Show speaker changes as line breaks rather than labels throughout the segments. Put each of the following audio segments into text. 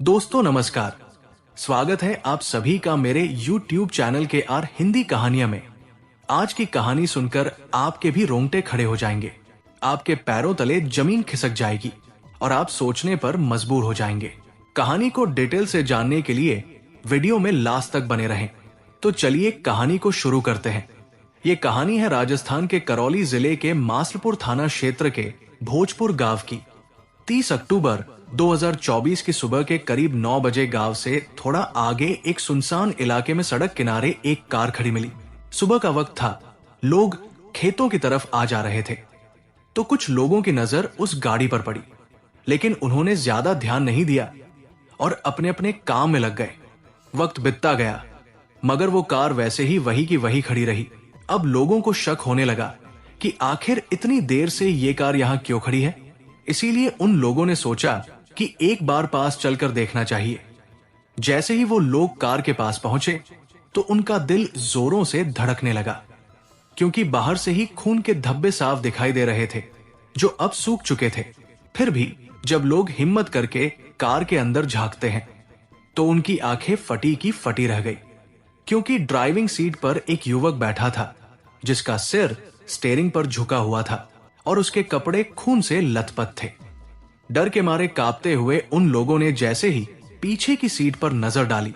दोस्तों नमस्कार। स्वागत है आप सभी का मेरे YouTube चैनल के आर हिंदी कहानियां में। आज की कहानी सुनकर आपके भी रोंगटे खड़े हो जाएंगे, आपके पैरों तले जमीन खिसक जाएगी और आप सोचने पर मजबूर हो जाएंगे। कहानी को डिटेल से जानने के लिए वीडियो में लास्ट तक बने रहें। तो चलिए कहानी को शुरू करते हैं। ये कहानी है राजस्थान के करौली जिले के मासलपुर थाना क्षेत्र के भोजपुर गांव की। 30 अक्टूबर 2024 की सुबह के करीब 9 बजे गांव से थोड़ा आगे एक सुनसान इलाके में सड़क किनारे एक कार खड़ी मिली। सुबह का वक्त था, लोग खेतों की तरफ आ जा रहे थे। तो कुछ लोगों की नजर उस गाड़ी पर पड़ी, लेकिन उन्होंने ज्यादा ध्यान नहीं दिया और अपने अपने काम में लग गए। वक्त बीतता गया, मगर वो कार वैसे ही वही की वही खड़ी रही। अब लोगों को शक होने लगा कि आखिर इतनी देर से ये कार यहाँ क्यों खड़ी है। इसीलिए उन लोगों ने सोचा कि एक बार पास चलकर देखना चाहिए। जैसे ही वो लोग कार के पास पहुंचे तो उनका दिल जोरों से धड़कने लगा, क्योंकि बाहर से ही खून के धब्बे साफ दिखाई दे रहे थे, जो अब सूख चुके थे। फिर भी जब लोग हिम्मत करके कार के अंदर झांकते हैं तो उनकी आंखें फटी की फटी रह गई, क्योंकि ड्राइविंग सीट पर एक युवक बैठा था जिसका सिर स्टीयरिंग पर झुका हुआ था और उसके कपड़े खून से लथपथ थे। डर के मारे कांपते हुए उन लोगों ने जैसे ही पीछे की सीट पर नजर डाली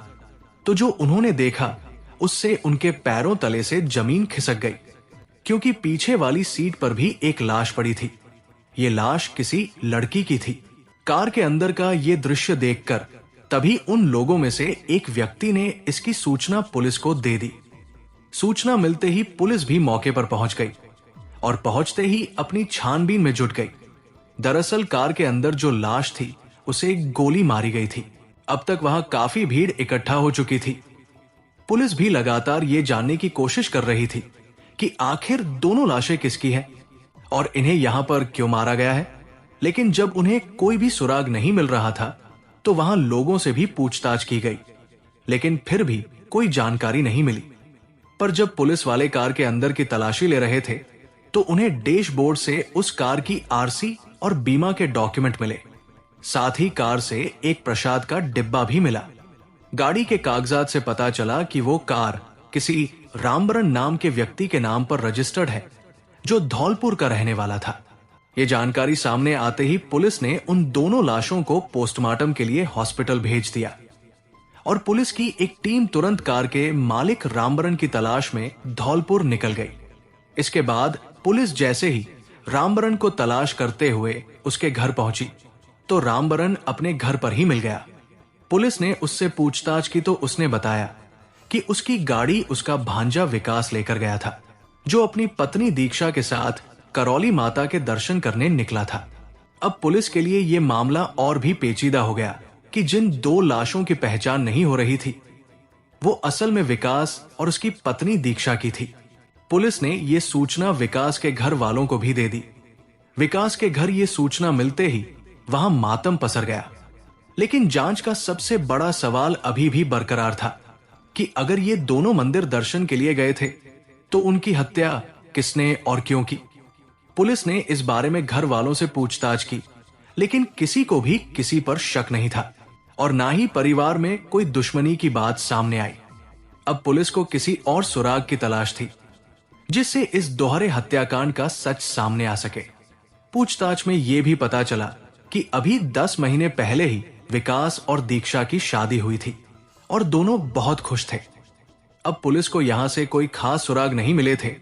तो जो उन्होंने देखा उससे उनके पैरों तले से जमीन खिसक गई, क्योंकि पीछे वाली सीट पर भी एक लाश पड़ी थी। ये लाश किसी लड़की की थी। कार के अंदर का ये दृश्य देखकर तभी उन लोगों में से एक व्यक्ति ने इसकी सूचना पुलिस को दे दी। सूचना मिलते ही पुलिस भी मौके पर पहुंच गई और पहुंचते ही अपनी छानबीन में जुट गई। दरअसल कार के अंदर जो लाश थी उसे एक गोली मारी गई थी। अब तक वहां काफी भीड़ इकट्ठा हो चुकी थी। पुलिस भी लगातार ये जानने की कोशिश कर रही थी कि आखिर दोनों लाशें किसकी हैं और इन्हें यहां पर क्यों मारा गया है। लेकिन जब उन्हें कोई भी सुराग नहीं मिल रहा था तो वहां लोगों से भी पूछताछ की गई, लेकिन फिर भी कोई जानकारी नहीं मिली। पर जब पुलिस वाले कार के अंदर की तलाशी ले रहे थे तो उन्हें डैशबोर्ड से उस कार की आरसी और बीमा के डॉक्यूमेंट मिले। साथ ही कार से एक प्रसाद का डिब्बा भी मिला। गाड़ी के कागजात से पता चला कि वो कार किसी रामबरन नाम के व्यक्ति के नाम पर रजिस्टर्ड है, जो धौलपुर का रहने वाला था। ये जानकारी सामने आते ही पुलिस ने उन दोनों लाशों को पोस्टमार्टम के लिए हॉस्पिटल भेज दिया और पुलिस की एक टीम तुरंत कार के मालिक रामबरन की तलाश में धौलपुर निकल गई। इसके बाद पुलिस जैसे ही रामबरन को तलाश करते हुए उसके घर पहुंची तो रामबरन अपने घर पर ही मिल गया। पुलिस ने उससे पूछताछ की तो उसने बताया कि उसकी गाड़ी उसका भांजा विकास लेकर गया था, जो अपनी पत्नी दीक्षा के साथ करौली माता के दर्शन करने निकला था। अब पुलिस के लिए यह मामला और भी पेचीदा हो गया कि जिन दो लाशों की पहचान नहीं हो रही थी वो असल में विकास और उसकी पत्नी दीक्षा की थी। पुलिस ने यह सूचना विकास के घर वालों को भी दे दी। विकास के घर यह सूचना मिलते ही वहां मातम पसर गया। लेकिन जांच का सबसे बड़ा सवाल अभी भी बरकरार था कि अगर ये दोनों मंदिर दर्शन के लिए गए थे तो उनकी हत्या किसने और क्यों की। पुलिस ने इस बारे में घर वालों से पूछताछ की, लेकिन किसी को भी किसी पर शक नहीं था और ना ही परिवार में कोई दुश्मनी की बात सामने आई। अब पुलिस को किसी और सुराग की तलाश थी जिससे इस दोहरे हत्याकांड का सच सामने आ सके। पूछताछ में यह भी पता चला कि अभी 10 महीने पहले ही विकास और दीक्षा की शादी हुई थी और दोनों बहुत खुश थे। अब पुलिस को यहां से कोई खास सुराग नहीं मिले थे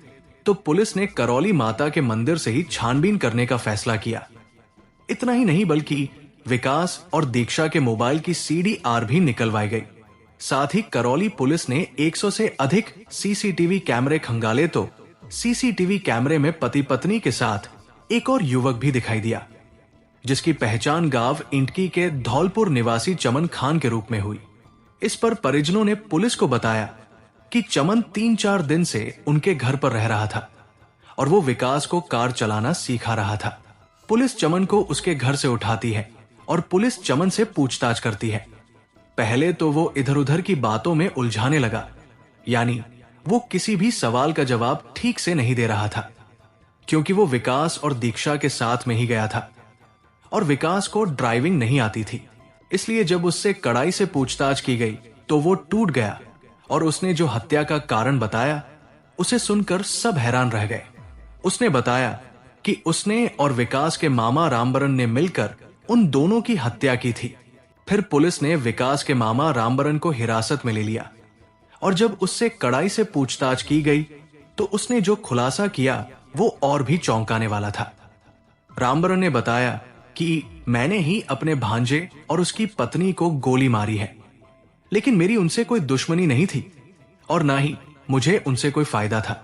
तो पुलिस ने करौली माता के मंदिर से ही छानबीन करने का फैसला किया। इतना ही नहीं बल्कि विकास और दीक्षा के मोबाइल की CDR भी निकलवाई गई। साथ ही करौली पुलिस ने 100 से अधिक CCTV कैमरे खंगाले तो CCTV कैमरे में पति पत्नी के साथ एक और युवक भी दिखाई दिया, जिसकी पहचान गांव इंटकी के धौलपुर निवासी चमन खान के रूप में हुई। इस पर परिजनों ने पुलिस को बताया कि चमन 3-4 दिन से उनके घर पर रह रहा था और वो विकास को कार चलाना सिखा रहा था। पुलिस चमन को उसके घर से उठाती है और पुलिस चमन से पूछताछ करती है। पहले तो वो इधर उधर की बातों में उलझाने लगा, यानी वो किसी भी सवाल का जवाब ठीक से नहीं दे रहा था, क्योंकि वो विकास और दीक्षा के साथ में ही गया था और विकास को ड्राइविंग नहीं आती थी। इसलिए जब उससे कड़ाई से पूछताछ की गई तो वो टूट गया और उसने जो हत्या का कारण बताया उसे सुनकर सब हैरान रह गए। उसने बताया कि उसने और विकास के मामा रामबरन ने मिलकर उन दोनों की हत्या की थी। फिर पुलिस ने विकास के मामा रामबरन को हिरासत में ले लिया और जब उससे कड़ाई से पूछताछ की गई तो उसने जो खुलासा किया वो और भी चौंकाने वाला था। रामबरन ने बताया कि मैंने ही अपने भांजे और उसकी पत्नी को गोली मारी है, लेकिन मेरी उनसे कोई दुश्मनी नहीं थी और ना ही मुझे उनसे कोई फायदा था,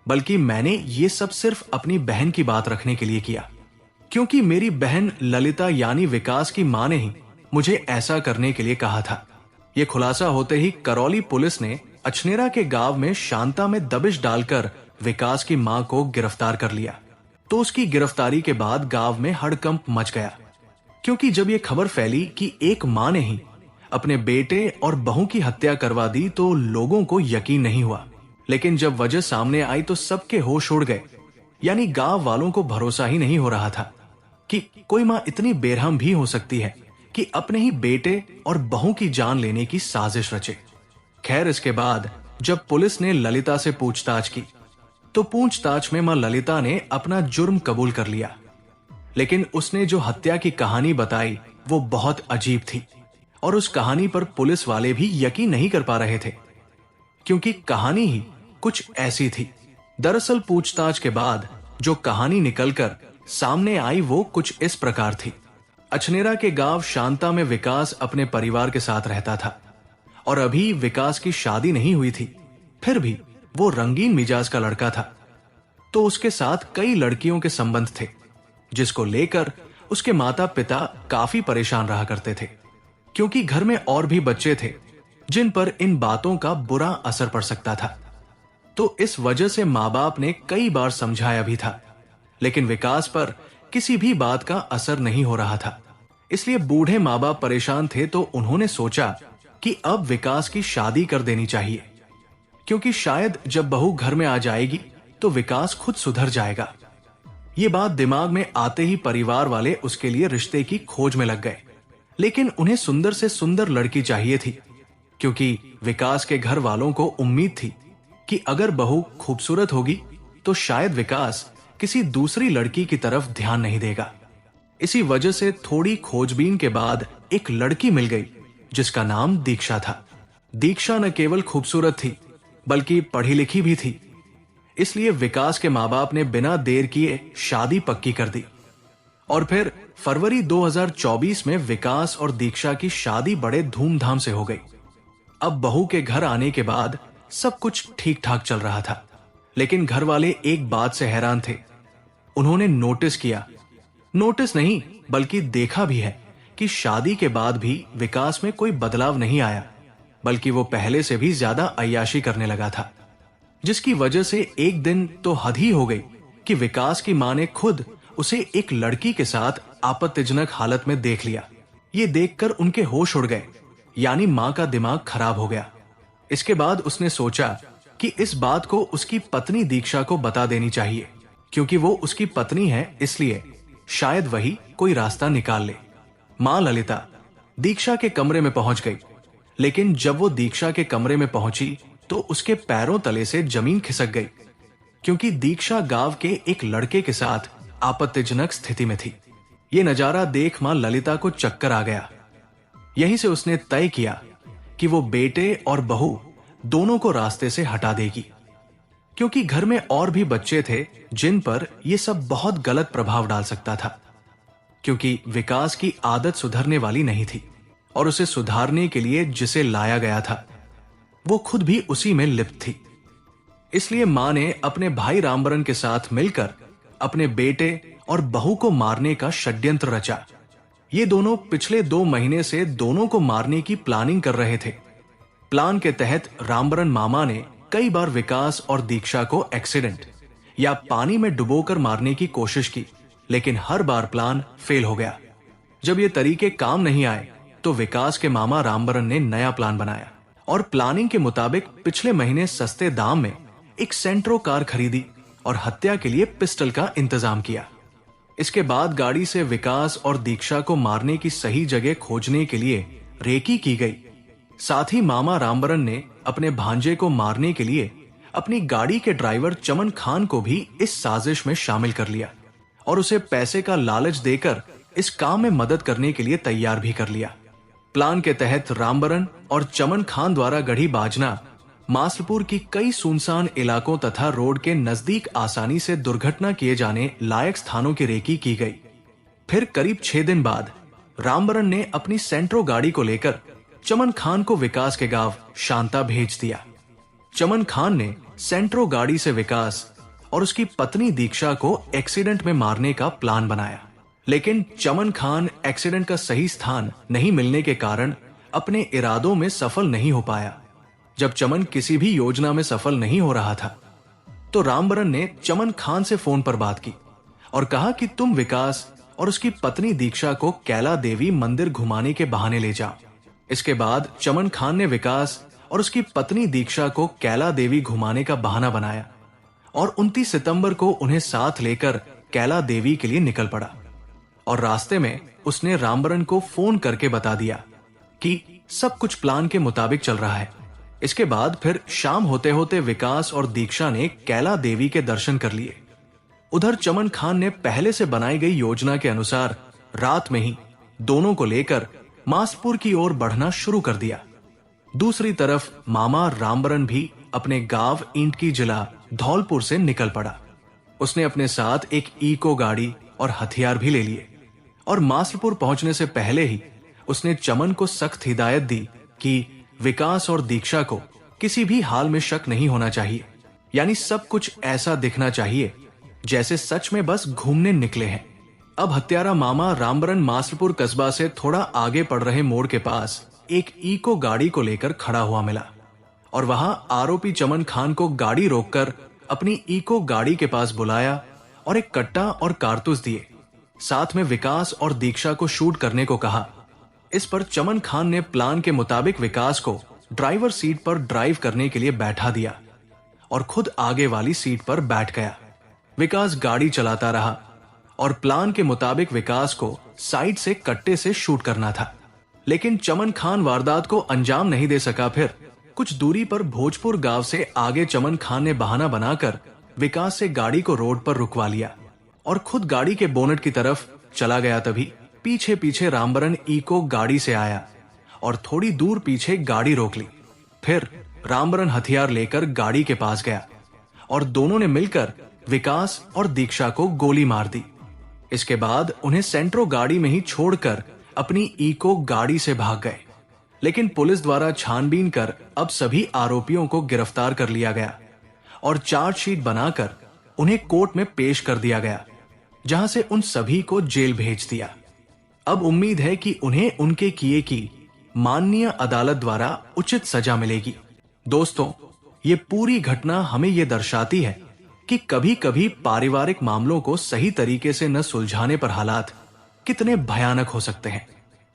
बल्कि मैंने ये सब सिर्फ अपनी बहन की बात रखने के लिए किया, क्योंकि मेरी बहन ललिता यानी विकास की मां ने ही मुझे ऐसा करने के लिए कहा था। यह खुलासा होते ही करौली पुलिस ने अछनेरा के गांव में शांता में दबिश डालकर विकास की मां को गिरफ्तार कर लिया। तो उसकी गिरफ्तारी के बाद गांव में हड़कंप मच गया, क्योंकि जब यह खबर फैली कि एक मां ने ही अपने बेटे और बहू की हत्या करवा दी तो लोगों को यकीन नहीं हुआ। लेकिन जब वजह सामने आई तो सबके होश उड़ गए, यानी गांव वालों को भरोसा ही नहीं हो रहा था कि कोई मां इतनी बेरहम भी हो सकती है कि अपने ही बेटे और बहू की जान लेने की साजिश रचे। खैर, इसके बाद जब पुलिस ने ललिता से पूछताछ की तो पूछताछ में मां ललिता ने अपना जुर्म कबूल कर लिया, लेकिन उसने जो हत्या की कहानी बताई वो बहुत अजीब थी और उस कहानी पर पुलिस वाले भी यकीन नहीं कर पा रहे थे, क्योंकि कहानी ही कुछ ऐसी थी। दरअसल पूछताछ के बाद जो कहानी निकलकर सामने आई वो कुछ इस प्रकार थी। अछनेरा के गांव शांता में विकास अपने परिवार के साथ रहता था और अभी विकास की शादी नहीं हुई थी, फिर भी वो रंगीन मिजाज का लड़का था। तो उसके साथ कई लड़कियों के संबंध थे, जिसको लेकर उसके माता पिता काफी परेशान रहा करते थे, क्योंकि घर में और भी बच्चे थे जिन पर इन बातों का बुरा असर पड़ सकता था। तो इस वजह से माँ बाप ने कई बार समझाया भी था, लेकिन विकास पर किसी भी बात का असर नहीं हो रहा था। इसलिए बूढ़े माँ बाप परेशान थे, तो उन्होंने सोचा कि अब विकास की शादी कर देनी चाहिए, क्योंकि शायद जब बहू घर में आ जाएगी तो विकास खुद सुधर जाएगा। ये बात दिमाग में आते ही परिवार वाले उसके लिए रिश्ते की खोज में लग गए, लेकिन उन्हें सुंदर से सुंदर लड़की चाहिए थी, क्योंकि विकास के घर वालों को उम्मीद थी कि अगर बहू खूबसूरत होगी तो शायद विकास किसी दूसरी लड़की की तरफ ध्यान नहीं देगा। इसी वजह से थोड़ी खोजबीन के बाद एक लड़की मिल गई जिसका नाम दीक्षा था। दीक्षा न केवल खूबसूरत थी बल्कि पढ़ी लिखी भी थी, इसलिए विकास के माँ बाप ने बिना देर किए शादी पक्की कर दी और फिर फरवरी 2024 में विकास और दीक्षा की शादी बड़े धूमधाम से हो गई। अब बहू के घर आने के बाद सब कुछ ठीक ठाक चल रहा था, लेकिन घर वाले एक बात से हैरान थे। उन्होंने नोटिस किया, नोटिस नहीं बल्कि देखा भी है कि शादी के बाद भी विकास में कोई बदलाव नहीं आया, बल्कि वो पहले से भी ज्यादा अय्याशी करने लगा था, जिसकी वजह से एक दिन तो हद ही हो गई कि विकास की मां ने खुद उसे एक लड़की के साथ आपत्तिजनक हालत में देख लिया। ये देखकर उनके होश उड़ गए, यानी मां का दिमाग खराब हो गया। इसके बाद उसने सोचा कि इस बात को उसकी पत्नी दीक्षा को बता देनी चाहिए, क्योंकि वो उसकी पत्नी है, इसलिए शायद वही कोई रास्ता निकाल ले। मां ललिता दीक्षा के कमरे में पहुंच गई, लेकिन जब वो दीक्षा के कमरे में पहुंची तो उसके पैरों तले से जमीन खिसक गई, क्योंकि दीक्षा गांव के एक लड़के के साथ आपत्तिजनक स्थिति में थी। ये नजारा देख मां ललिता को चक्कर आ गया। यहीं से उसने तय किया कि वो बेटे और बहू दोनों को रास्ते से हटा देगी, क्योंकि घर में और भी बच्चे थे जिन पर यह सब बहुत गलत प्रभाव डाल सकता था, क्योंकि विकास की आदत सुधरने वाली नहीं थी और उसे सुधारने के लिए जिसे लाया गया था वो खुद भी उसी में लिप्त थी। इसलिए मां ने अपने भाई रामबरन के साथ मिलकर अपने बेटे और बहू को मारने का षड्यंत्र रचा। ये दोनों पिछले 2 महीने से दोनों को मारने की प्लानिंग कर रहे थे। प्लान के तहत रामबरन मामा ने कई बार विकास और दीक्षा को एक्सीडेंट या पानी में डुबोकर मारने की कोशिश की, लेकिन हर बार प्लान फेल हो गया। जब ये तरीके काम नहीं आए तो विकास के मामा रामबरन ने नया प्लान बनाया और प्लानिंग के मुताबिक पिछले महीने सस्ते दाम में एक सेंट्रो कार खरीदी और हत्या के लिए पिस्टल का इंतजाम किया। इसके बाद गाड़ी से विकास और दीक्षा को मारने की सही जगह खोजने के लिए रेकी की गई। साथ ही मामा रामबरन ने अपने भांजे को मारने के लिए अपनी गाड़ी के ड्राइवर चमन खान को भी इस साजिश में शामिल कर लिया और उसे पैसे का लालच देकर इस काम में मदद करने के लिए तैयार भी कर लिया। प्लान के तहत रामबरन और चमन खान द्वारा गढ़ी बाजना मासलपुर की कई सुनसान इलाकों तथा रोड के नजदीक आसानी से दुर्घटना किए जाने लायक स्थानों की रेकी की गई। फिर करीब 6 दिन बाद रामबरन ने अपनी सेंट्रो गाड़ी को लेकर चमन खान को विकास के गांव शांता भेज दिया। चमन खान ने सेंट्रो गाड़ी से विकास और उसकी पत्नी दीक्षा को एक्सीडेंट में मारने का प्लान बनाया, लेकिन चमन खान एक्सीडेंट का सही स्थान नहीं मिलने के कारण अपने इरादों में सफल नहीं हो पाया। जब चमन किसी भी योजना में सफल नहीं हो रहा था तो रामबरन ने चमन खान से फोन पर बात की और कहा कि तुम विकास और उसकी पत्नी दीक्षा को कैला देवी मंदिर घुमाने के बहाने ले जाओ। इसके बाद चमन खान ने विकास और उसकी पत्नी दीक्षा को कैला देवी घुमाने का बहाना बनाया और 29 सितंबर को उन्हें साथ लेकर कैला देवी के लिए निकल पड़ा। और रास्ते में उसने रामबरन को फोन करके बता दिया कि सब कुछ प्लान के मुताबिक चल रहा है। इसके बाद फिर शाम होते होते विकास और दीक्षा ने कैला देवी के दर्शन कर लिए। उधर चमन खान ने पहले से बनाई गई योजना के अनुसार रात में ही दोनों को लेकर मासपुर की ओर बढ़ना शुरू कर दिया। दूसरी तरफ मामा रामबरन भी अपने गांव ईंटकी जिला धौलपुर से निकल पड़ा। उसने अपने साथ एक इको गाड़ी और हथियार भी ले लिए और मासपुर पहुंचने से पहले ही उसने चमन को सख्त हिदायत दी कि विकास और दीक्षा को किसी भी हाल में शक नहीं होना चाहिए, यानी सब कुछ ऐसा दिखना चाहिए जैसे सच में बस घूमने निकले हैं। अब हत्यारा मामा रामबरन मासलपुर कस्बा से थोड़ा आगे पड़ रहे मोड़ के पास एक इको गाड़ी को लेकर खड़ा हुआ मिला और वहां आरोपी चमन खान को गाड़ी रोककर अपनी इको गाड़ी के पास बुलाया और एक कट्टा और कारतूस दिए। साथ में विकास और दीक्षा को शूट करने को कहा। इस पर चमन खान ने प्लान के मुताबिक विकास को ड्राइवर सीट पर ड्राइव करने के लिए बैठा दिया और खुद आगे वाली सीट पर बैठ गया। विकास गाड़ी चलाता रहा और प्लान के मुताबिक विकास को साइड से कट्टे से शूट करना था, लेकिन चमन खान वारदात को अंजाम नहीं दे सका। फिर कुछ दूरी पर भोजपुर गांव से आगे चमन खान ने बहाना बनाकर विकास से गाड़ी को रोड पर रुकवा लिया और खुद गाड़ी के बोनट की तरफ चला गया। तभी पीछे पीछे रामबरन इको गाड़ी से आया और थोड़ी दूर पीछे गाड़ी रोक ली। फिर रामबरन हथियार लेकर गाड़ी के पास गया और दोनों ने मिलकर विकास और दीक्षा को गोली मार दी। इसके बाद उन्हें सेंट्रो गाड़ी में ही छोड़कर अपनी इको गाड़ी से भाग गए, लेकिन पुलिस द्वारा छानबीन कर अब सभी आरोपियों को गिरफ्तार कर लिया गया और चार्जशीट बनाकर उन्हें कोर्ट में पेश कर दिया गया, जहां से उन सभी को जेल भेज दिया। अब उम्मीद है कि उन्हें उनके किए की माननीय अदालत द्वारा उचित सजा मिलेगी। दोस्तों, ये पूरी घटना हमें ये दर्शाती है कि कभी कभी पारिवारिक मामलों को सही तरीके से न सुलझाने पर हालात कितने भयानक हो सकते हैं,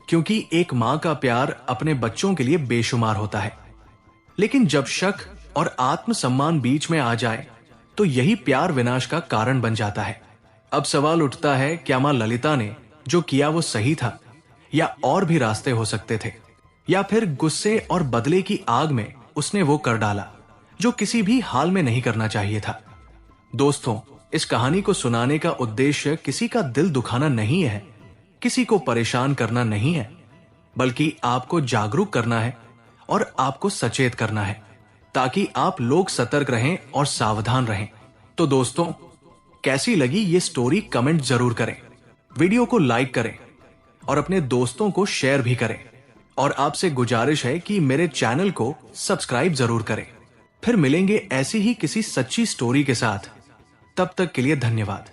क्योंकि एक मां का प्यार अपने बच्चों के लिए बेशुमार होता है, लेकिन जब शक और आत्मसम्मान बीच में आ जाए तो यही प्यार विनाश का कारण बन जाता है। अब सवाल उठता है, क्या मां ललिता ने जो किया वो सही था या और भी रास्ते हो सकते थे, या फिर गुस्से और बदले की आग में उसने वो कर डाला जो किसी भी हाल में नहीं करना चाहिए था। दोस्तों, इस कहानी को सुनाने का उद्देश्य किसी का दिल दुखाना नहीं है, किसी को परेशान करना नहीं है, बल्कि आपको जागरूक करना है और आपको सचेत करना है, ताकि आप लोग सतर्क रहें और सावधान रहें। तो दोस्तों, कैसी लगी ये स्टोरी कमेंट जरूर करें, वीडियो को लाइक करें और अपने दोस्तों को शेयर भी करें। और आपसे गुजारिश है कि मेरे चैनल को सब्सक्राइब जरूर करें। फिर मिलेंगे ऐसी ही किसी सच्ची स्टोरी के साथ। तब तक के लिए धन्यवाद।